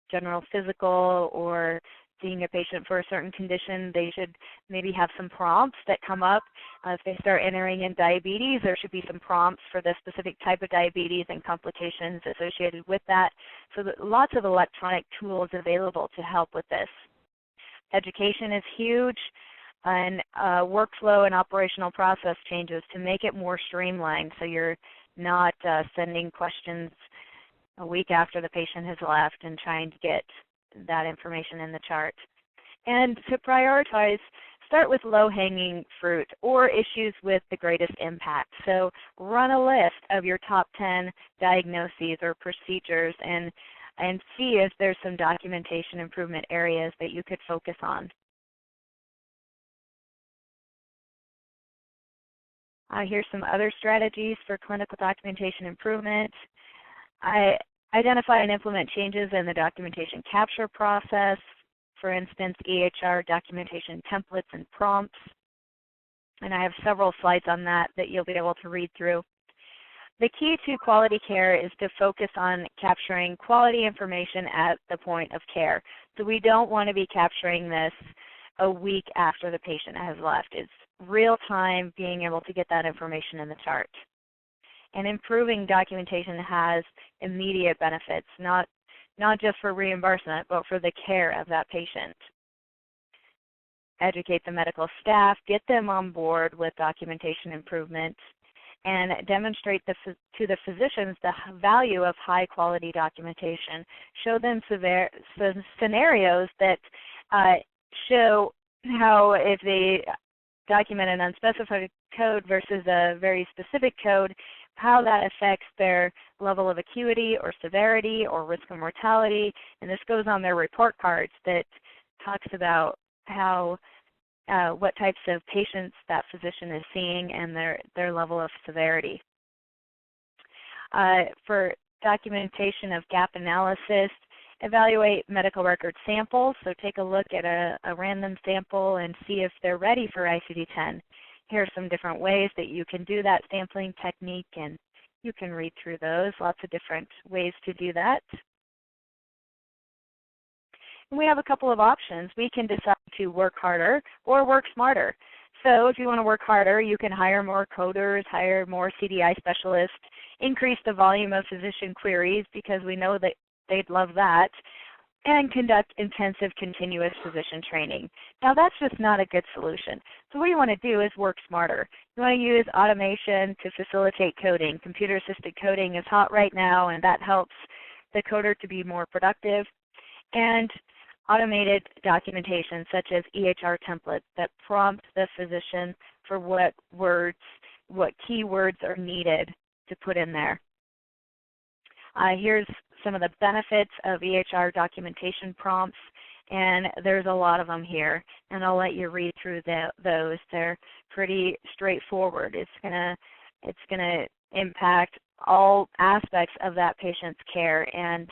general physical or seeing a patient for a certain condition, they should maybe have some prompts that come up. If they start entering in diabetes, there should be some prompts for the specific type of diabetes and complications associated with that. So lots of electronic tools available to help with this. Education is huge, and workflow and operational process changes to make it more streamlined so you're not sending questions a week after the patient has left and trying to get that information in the chart. And to prioritize, start with low-hanging fruit or issues with the greatest impact. So run a list of your top 10 diagnoses or procedures and see if there's some documentation improvement areas that you could focus on. Here's some other strategies for clinical documentation improvement. Identify and implement changes in the documentation capture process, for instance, EHR documentation templates and prompts. And I have several slides on that you'll be able to read through. The key to quality care is to focus on capturing quality information at the point of care. So we don't want to be capturing this a week after the patient has left. It's real time being able to get that information in the chart. And improving documentation has immediate benefits, not just for reimbursement, but for the care of that patient. Educate the medical staff, get them on board with documentation improvement, and demonstrate to the physicians the value of high-quality documentation. Show them scenarios that show how if they document an unspecified code versus a very specific code, how that affects their level of acuity or severity or risk of mortality. And this goes on their report cards that talks about how what types of patients that physician is seeing and their level of severity. For documentation of gap analysis, evaluate medical record samples. So take a look at a random sample and see if they're ready for ICD-10. Here are some different ways that you can do that sampling technique, and you can read through those. Lots of different ways to do that. And we have a couple of options. We can decide to work harder or work smarter. So if you want to work harder, you can hire more coders, hire more CDI specialists, increase the volume of physician queries because we know that they'd love that, and conduct intensive continuous physician training. Now that's just not a good solution. So what you want to do is work smarter. You want to use automation to facilitate coding. Computer-assisted coding is hot right now, and that helps the coder to be more productive. And automated documentation such as EHR templates that prompt the physician for what keywords are needed to put in there. Here's some of the benefits of EHR documentation prompts, and there's a lot of them here, and I'll let you read through those. They're pretty straightforward. It's gonna impact all aspects of that patient's care and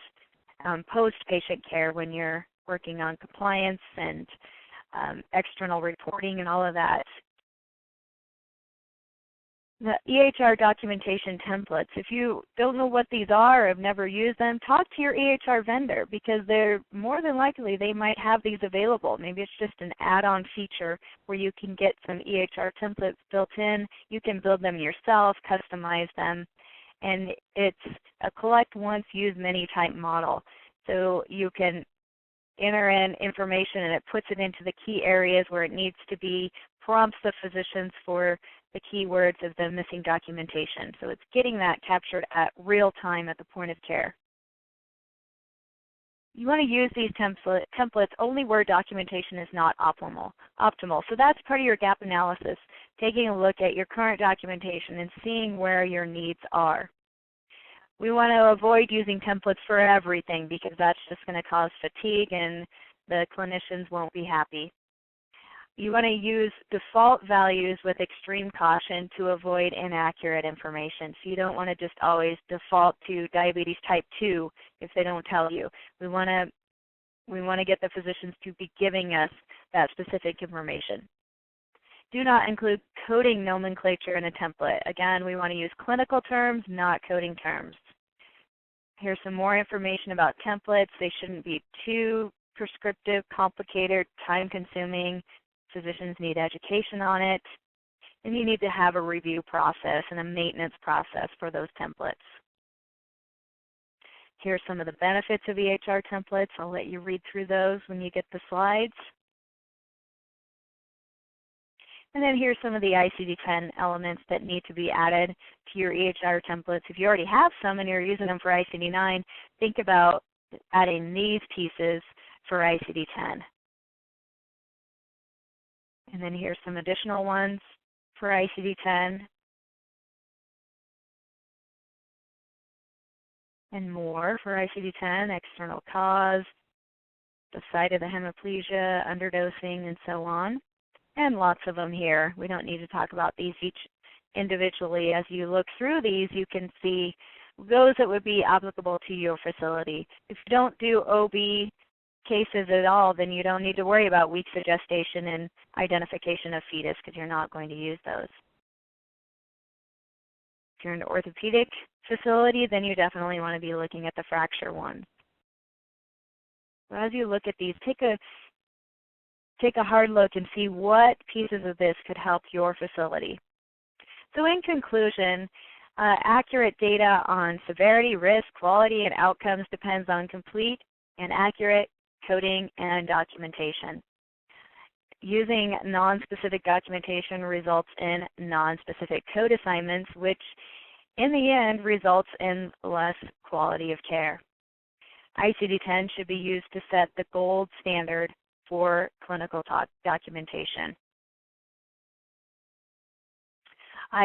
post-patient care when you're working on compliance and external reporting and all of that. The EHR documentation templates, if you don't know what these are or have never used them, talk to your EHR vendor because they're more than likely they might have these available. Maybe it's just an add-on feature where you can get some EHR templates built in. You can build them yourself, customize them, and it's a collect once, use many type model. So you can enter in information and it puts it into the key areas where it needs to be, prompts the physicians for the keywords of the missing documentation. So it's getting that captured at real time at the point of care. You want to use these templates only where documentation is not optimal. So that's part of your gap analysis, taking a look at your current documentation and seeing where your needs are. We want to avoid using templates for everything because that's just going to cause fatigue and the clinicians won't be happy. You want to use default values with extreme caution to avoid inaccurate information. So you don't want to just always default to diabetes type 2 if they don't tell you. We want to get the physicians to be giving us that specific information. Do not include coding nomenclature in a template. Again, we want to use clinical terms, not coding terms. Here's some more information about templates. They shouldn't be too prescriptive, complicated, time-consuming. Physicians need education on it. And you need to have a review process and a maintenance process for those templates. Here's some of the benefits of EHR templates. I'll let you read through those when you get the slides. And then here's some of the ICD-10 elements that need to be added to your EHR templates. If you already have some and you're using them for ICD-9, think about adding these pieces for ICD-10. And then here's some additional ones for ICD-10 and more for ICD-10, external cause, the site of the hemiplegia, underdosing, and so on. And lots of them here. We don't need to talk about these each individually. As you look through these, you can see those that would be applicable to your facility. If you don't do OB cases at all, then you don't need to worry about weeks of gestation and identification of fetus because you're not going to use those. If you're in an orthopedic facility, then you definitely want to be looking at the fracture ones. So as you look at these, take a hard look and see what pieces of this could help your facility. So in conclusion, accurate data on severity, risk, quality, and outcomes depends on complete and accurate coding and documentation. Using non-specific documentation results in non-specific code assignments, which in the end results in less quality of care. ICD-10 should be used to set the gold standard for clinical documentation.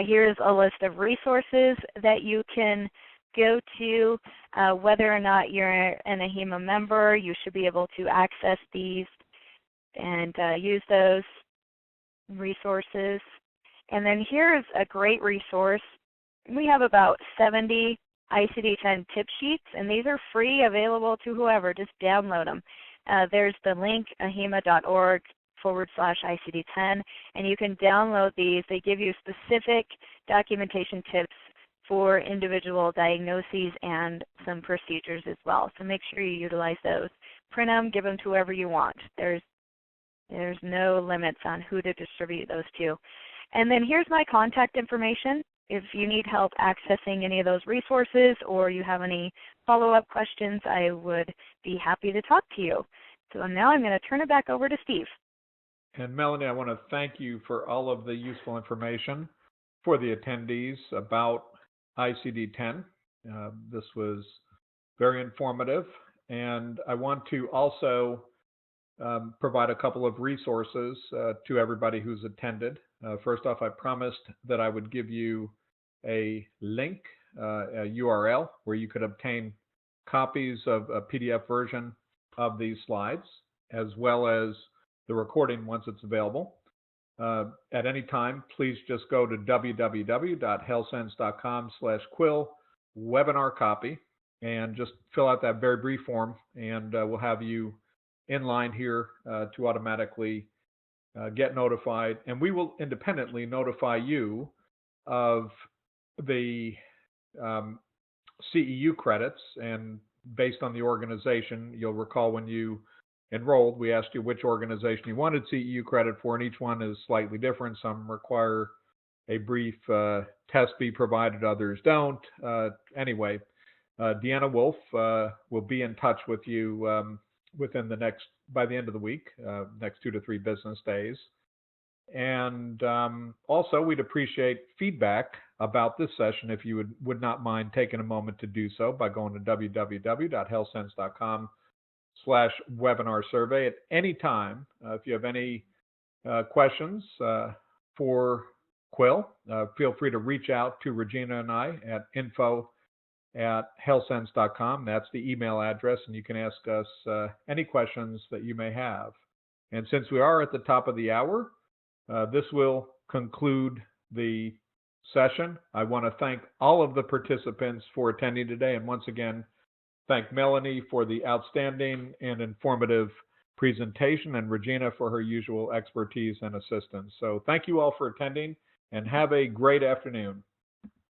Here's a list of resources that you can go to. Whether or not you're an AHIMA member, you should be able to access these and use those resources. And then here's a great resource. We have about 70 ICD-10 tip sheets, and these are free, available to whoever. Just download them. There's the link, ahima.org/ICD-10, and you can download these. They give you specific documentation tips for individual diagnoses and some procedures as well. So make sure you utilize those. Print them, give them to whoever you want. There's no limits on who to distribute those to. And then here's my contact information. If you need help accessing any of those resources or you have any follow-up questions, I would be happy to talk to you. So now I'm going to turn it back over to Steve. And Melanie, I want to thank you for all of the useful information for the attendees about ICD-10. This was very informative. And I want to also provide a couple of resources to everybody who's attended. First off, I promised that I would give you a link, a URL, where you could obtain copies of a PDF version of these slides, as well as the recording once it's available. At any time, please just go to www.healthsense.com/quill webinar copy and just fill out that very brief form, and we'll have you in line here to automatically get notified. And we will independently notify you of the CEU credits, and based on the organization, you'll recall when you enrolled, we asked you which organization you wanted CEU credit for, and each one is slightly different. Some require a brief test be provided, others don't. Anyway, Deanna Wolf will be in touch with you by the end of the week, next 2 to 3 business days. And also, we'd appreciate feedback about this session if you would not mind taking a moment to do so by going to www.healthsense.com/webinar survey at any time. If you have any questions for Quill, feel free to reach out to Regina and I at info@healthsense.com. That's the email address, and you can ask us any questions that you may have. And since we are at the top of the hour, this will conclude the session. I want to thank all of the participants for attending today, and once again, thank Melanie for the outstanding and informative presentation, and Regina for her usual expertise and assistance. So thank you all for attending, and have a great afternoon.